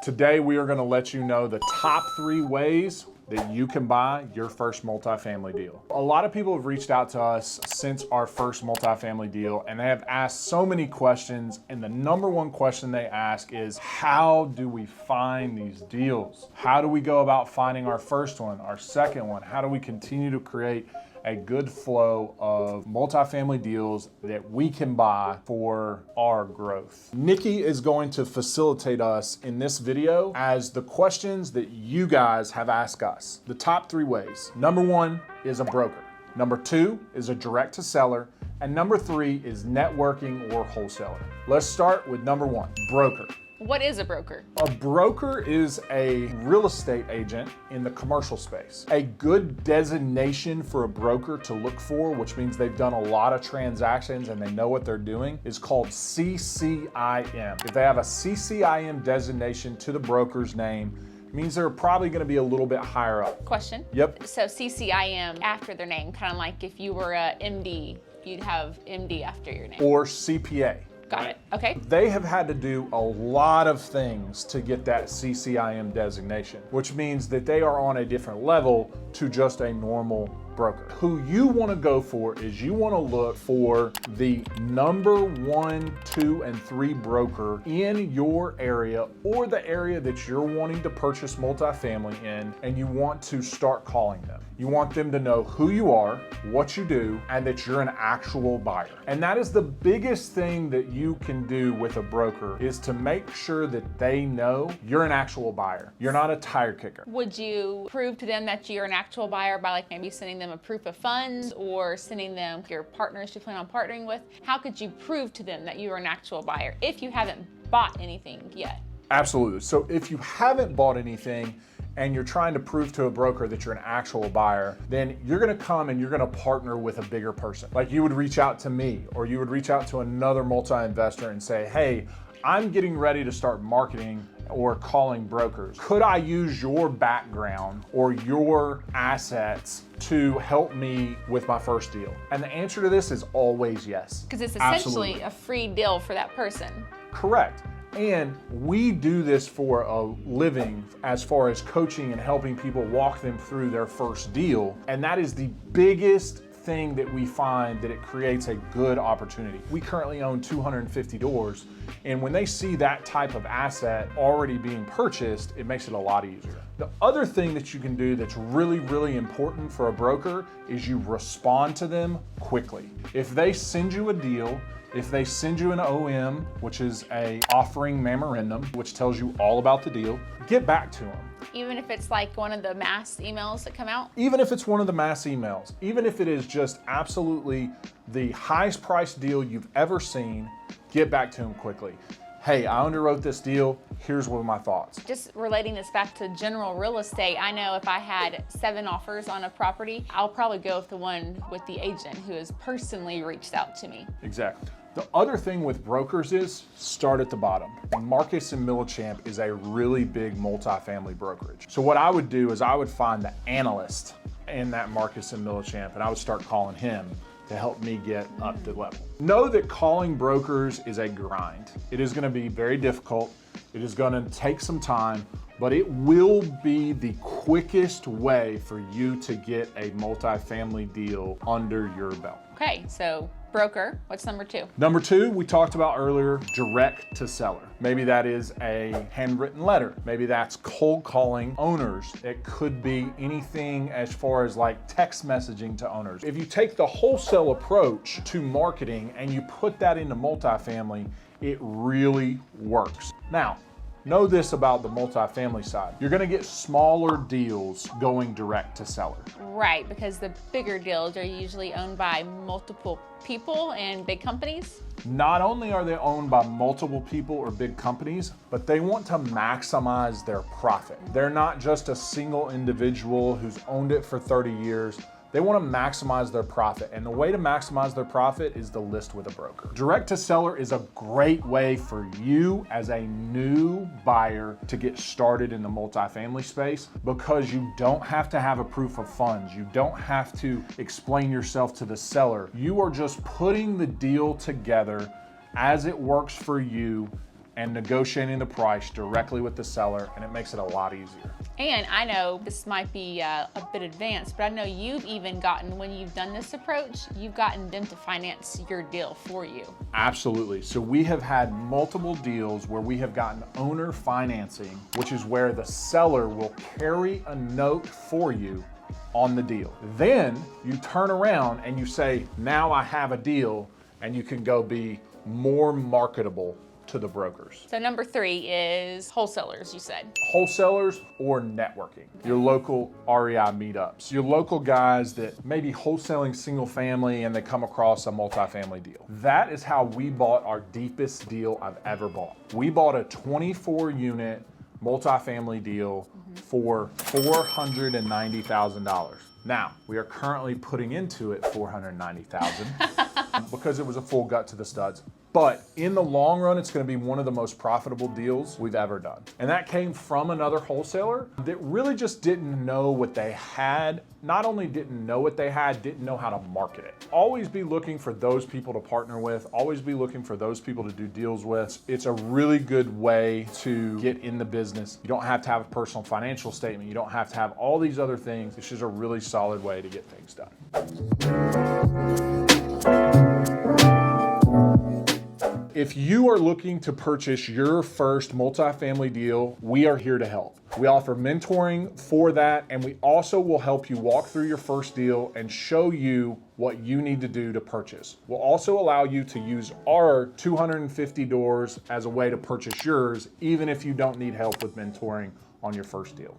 Today, we are going to let you know the top 3 ways that you can buy your first multifamily deal. A lot of people have reached out to us since our first multifamily deal, and they have asked so many questions. And the number one question they ask is, how do we find these deals? How do we go about finding our first one, our second one? How do we continue to create a good flow of multifamily deals that we can buy for our growth? Niki is going to facilitate us in this video as the questions that you guys have asked us. The top 3 ways. Number 1 is a broker. Number 2 is a direct to seller. And number 3 is networking or wholesaler. Let's start with number 1, broker. What is a broker? A broker is a real estate agent in the commercial space. A good designation for a broker to look for, which means they've done a lot of transactions and they know what they're doing, is called ccim. If they have a ccim designation to the broker's name, it means they're probably going to be a little bit higher up. Question. Yep. So ccim after their name, kind of like if you were a MD, you'd have MD after your name. Or CPA. Got it. Okay. They have had to do a lot of things to get that ccim designation, which means that they are on a different level to just a normal broker. Who you want to go for is you want to look for the number 1, 2, and 3 broker in your area or the area that you're wanting to purchase multifamily in, and you want to start calling them. You want them to know who you are, what you do, and that you're an actual buyer. And that is the biggest thing that you can do with a broker, is to make sure that they know you're an actual buyer. You're not a tire kicker. Would you prove to them that you're an actual buyer by like maybe sending them a proof of funds or sending them your partners you plan on partnering with? How could you prove to them that you are an actual buyer if you haven't bought anything yet? Absolutely. So if you haven't bought anything and you're trying to prove to a broker that you're an actual buyer, then you're gonna come and you're gonna partner with a bigger person. Like you would reach out to me, or you would reach out to another multi-investor and say, hey, I'm getting ready to start marketing or calling brokers. Could I use your background or your assets to help me with my first deal? And the answer to this is always yes. Because it's essentially Absolutely. a free deal for that person. Correct. And we do this for a living as far as coaching and helping people walk them through their first deal. And that is the biggest thing that we find, that it creates a good opportunity. We currently own 250 doors, and when they see that type of asset already being purchased, it makes it a lot easier. The other thing that you can do that's really, really important for a broker is you respond to them quickly. If they send you a deal, if they send you an OM, which is a offering memorandum, which tells you all about the deal, get back to them. Even if it's like one of the mass emails that come out? Even if it's one of the mass emails, even if it is just absolutely the highest priced deal you've ever seen, get back to them quickly. Hey, I underwrote this deal. Here's what my thoughts. Just relating this back to general real estate, I know if I had 7 offers on a property, I'll probably go with the one with the agent who has personally reached out to me. Exactly. The other thing with brokers is start at the bottom. Marcus & Millichamp is a really big multifamily brokerage. So what I would do is I would find the analyst in that Marcus & Millichamp, and I would start calling him to help me get up to level. Know that calling brokers is a grind. It is gonna be very difficult. It is gonna take some time, but it will be the quickest way for you to get a multifamily deal under your belt. Okay, so broker, what's number 2? Number 2, we talked about earlier, direct to seller. Maybe that is a handwritten letter. Maybe that's cold calling owners. It could be anything as far as like text messaging to owners. If you take the wholesale approach to marketing and you put that into multifamily, it really works. Now, know this about the multifamily side. You're gonna get smaller deals going direct to seller. Right, because the bigger deals are usually owned by multiple people and big companies. Not only are they owned by multiple people or big companies, but they want to maximize their profit. They're not just a single individual who's owned it for 30 years. They want to maximize their profit, and the way to maximize their profit is to list with a broker. Direct to seller is a great way for you as a new buyer to get started in the multifamily space, because you don't have to have a proof of funds. You don't have to explain yourself to the seller. You are just putting the deal together as it works for you, and negotiating the price directly with the seller, and it makes it a lot easier. And I know this might be a bit advanced, but I know you've even gotten, when you've done this approach, you've gotten them to finance your deal for you. Absolutely. So we have had multiple deals where we have gotten owner financing, which is where the seller will carry a note for you on the deal. Then you turn around and you say, now I have a deal, and you can go be more marketable to the brokers. So number 3 is wholesalers, you said. Wholesalers or networking. Your local REI meetups. Your local guys that may be wholesaling single family and they come across a multifamily deal. That is how we bought our deepest deal I've ever bought. We bought a 24 unit multifamily deal for $490,000. Now, we are currently putting into it $490,000 because it was a full gut to the studs. But in the long run, it's going to be one of the most profitable deals we've ever done. And that came from another wholesaler that really just didn't know what they had. Not only didn't know what they had, didn't know how to market it. Always be looking for those people to partner with. Always be looking for those people to do deals with. It's a really good way to get in the business. You don't have to have a personal financial statement. You don't have to have all these other things. It's just a really solid way to get things done. If you are looking to purchase your first multifamily deal, we are here to help. We offer mentoring for that, and we also will help you walk through your first deal and show you what you need to do to purchase. We'll also allow you to use our 250 doors as a way to purchase yours, even if you don't need help with mentoring on your first deal.